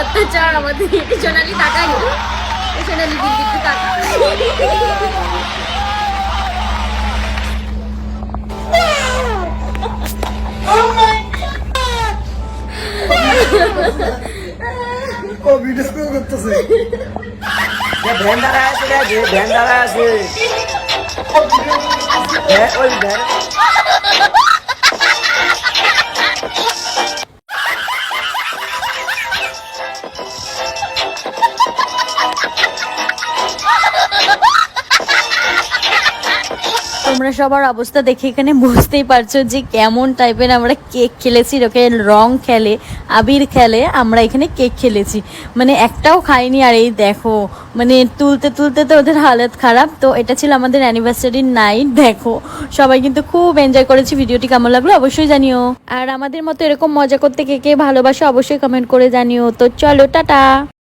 অত্যাচার আমাদের। সোনালি তাকাই, সোনালি দিদি একটু তাকা। ভিডিও কল করতেছে। ভ্যান দাঁড়া আছে রে, ভ্যান দাঁড়া আছে। ওই ভ্যান তোমরা সবার অবস্থা দেখে এখানে বুঝতেই পারছো যে কেমন টাইপের আমরা কেক খেলেছি। ওকে রং খেলে, আবির খেলে, আমরা এখানে কেক খেলেছি, মানে একটাও খাইনি। আর এই দেখো, মানে তুলতে তুলতে তো ওদের হালত খারাপ। তো এটা ছিল আমাদের অ্যানিভার্সারির নাইট। দেখো সবাই কিন্তু খুব এনজয় করেছি। ভিডিওটি কেমন লাগলো অবশ্যই জানিও, আর আমাদের মতো এরকম মজা করতে কে কে ভালোবাসো অবশ্যই কমেন্ট করে জানিও। তো চলো টাটা।